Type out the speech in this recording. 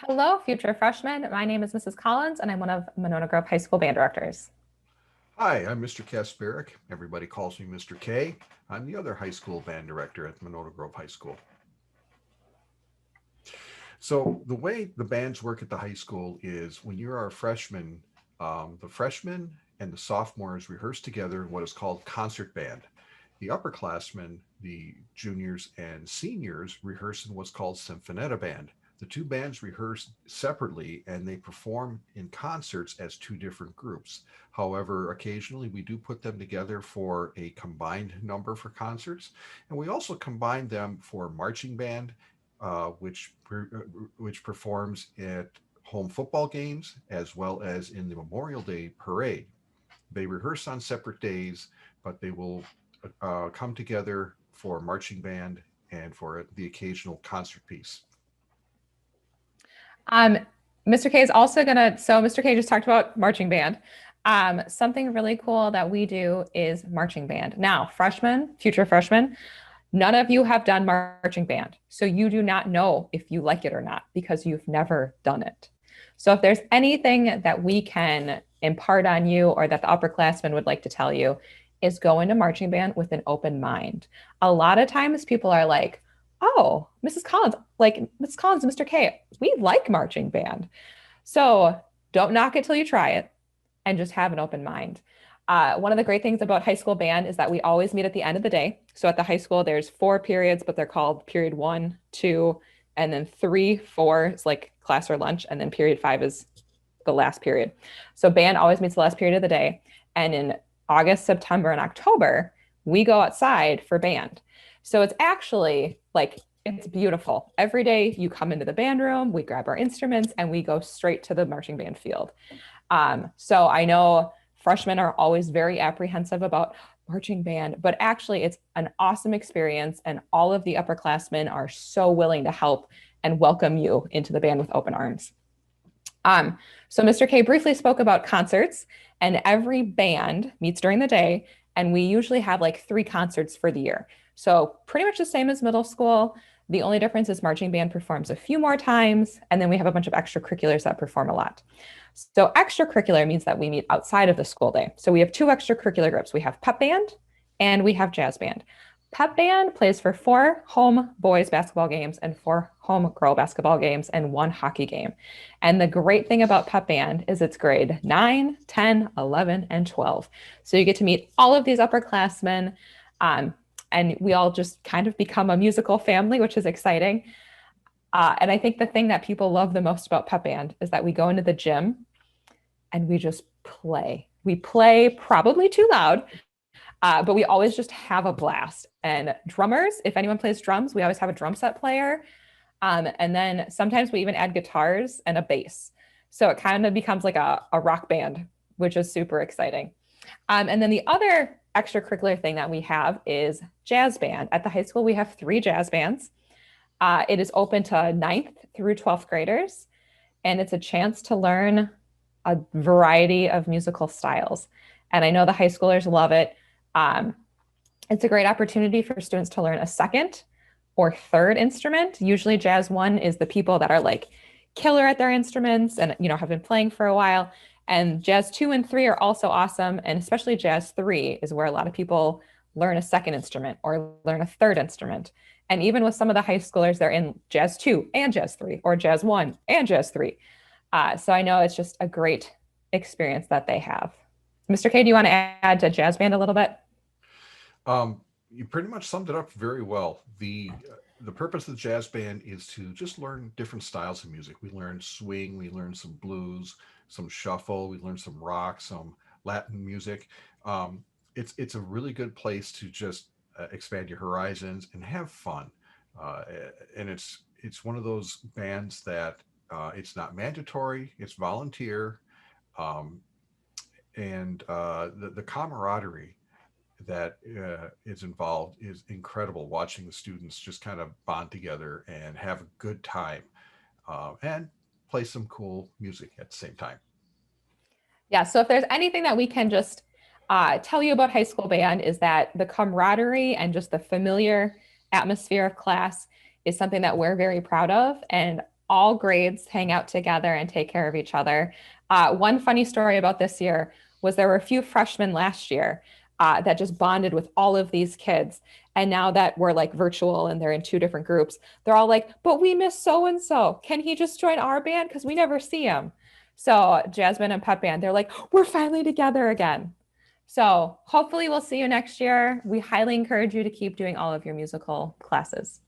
Hello, future freshmen. My name is Mrs. Collins, and I'm one of Monona Grove High School band directors. Hi, I'm Mr. Kasperick. Everybody calls me Mr. K. I'm the other high school band director at Monona Grove High School. So the way the bands work at the high school is when you're a freshman, the freshmen and the sophomores rehearse together in what is called concert band. The upperclassmen, the juniors and seniors, rehearse in what's called Sinfonetta band. The two bands rehearse separately and they perform in concerts as two different groups. However, occasionally we do put them together for a combined number for concerts, and we also combine them for marching band, which performs at home football games as well as in the Memorial Day parade. They rehearse on separate days, but they will come together for marching band and for the occasional concert piece. Um, Mr. K is also Mr. K just talked about marching band. Something really cool that we do is marching band. Now, freshmen, future freshmen, none of you have done marching band. So you do not know if you like it or not because you've never done it. So if there's anything that we can impart on you or that the upperclassmen would like to tell you is go into marching band with an open mind. A lot of times people are like, oh, Mrs. Collins and Mr. K, we like marching band. So don't knock it till you try it and just have an open mind. One of the great things about high school band is that we always meet at the end of the day. So at the high school, there's 4 periods, but they're called period 1, 2, and then 3, 4 is like class or lunch, and then period 5 is the last period. So band always meets the last period of the day. And in August, September, and October, we go outside for band. So it's actually like it's beautiful. Every day you come into the band room, we grab our instruments, and we go straight to the marching band field. So I know freshmen are always very apprehensive about marching band, but actually it's an awesome experience, and all of the upperclassmen are so willing to help and welcome you into the band with open arms. So Mr. K briefly spoke about concerts, and every band meets during the day, and we usually have like 3 concerts for the year. So pretty much the same as middle school. The only difference is marching band performs a few more times, and then we have a bunch of extracurriculars that perform a lot. So extracurricular means that we meet outside of the school day. So we have 2 extracurricular groups. We have pep band and we have jazz band. Pep band plays for 4 home boys basketball games and 4 home girl basketball games and 1 hockey game. And the great thing about pep band is it's grade 9, 10, 11, and 12. So you get to meet all of these upperclassmen. And we all just kind of become a musical family, which is exciting. And I think the thing that people love the most about pep band is that we go into the gym and we just play. We play probably too loud, but we always just have a blast. And drummers, if anyone plays drums, we always have a drum set player. And then sometimes we even add guitars and a bass. So it kind of becomes like a rock band, which is super exciting. And then the other extracurricular thing that we have is jazz band. At the high school, we have 3 jazz bands. It is open to ninth through 12th graders, and it's a chance to learn a variety of musical styles. And I know the high schoolers love it. Um, it's a great opportunity for students to learn a second or third instrument. Usually, jazz one is the people that are like killer at their instruments and have been playing for a while. And jazz 2 and 3 are also awesome, and especially jazz 3 is where a lot of people learn a second instrument or learn a third instrument. And even with some of the high schoolers, they're in jazz 2 and jazz 3 or jazz 1 and jazz 3. So I know it's just a great experience that they have. Mr. K, do you want to add to jazz band a little bit? You pretty much summed it up very well. The purpose of the jazz band is to just learn different styles of music. We learn swing, we learn some blues, some shuffle, we learn some rock, some Latin music. It's a really good place to just expand your horizons and have fun. Uh, and it's one of those bands that it's not mandatory, it's volunteer, um, and the camaraderie that is involved is incredible. Watching the students just kind of bond together and have a good time, and play some cool music at the same time. Yeah, so if there's anything that we can just tell you about high school band is that the camaraderie and just the familiar atmosphere of class is something that we're very proud of. And all grades hang out together and take care of each other. One funny story about this year was there were a few freshmen last year that just bonded with all of these kids. And now that we're like virtual and they're in two different groups, they're all like, but we miss so and so. Can he just join our band? Because we never see him. So Jasmine and Pep Band, they're like, we're finally together again. So hopefully we'll see you next year. We highly encourage you to keep doing all of your musical classes.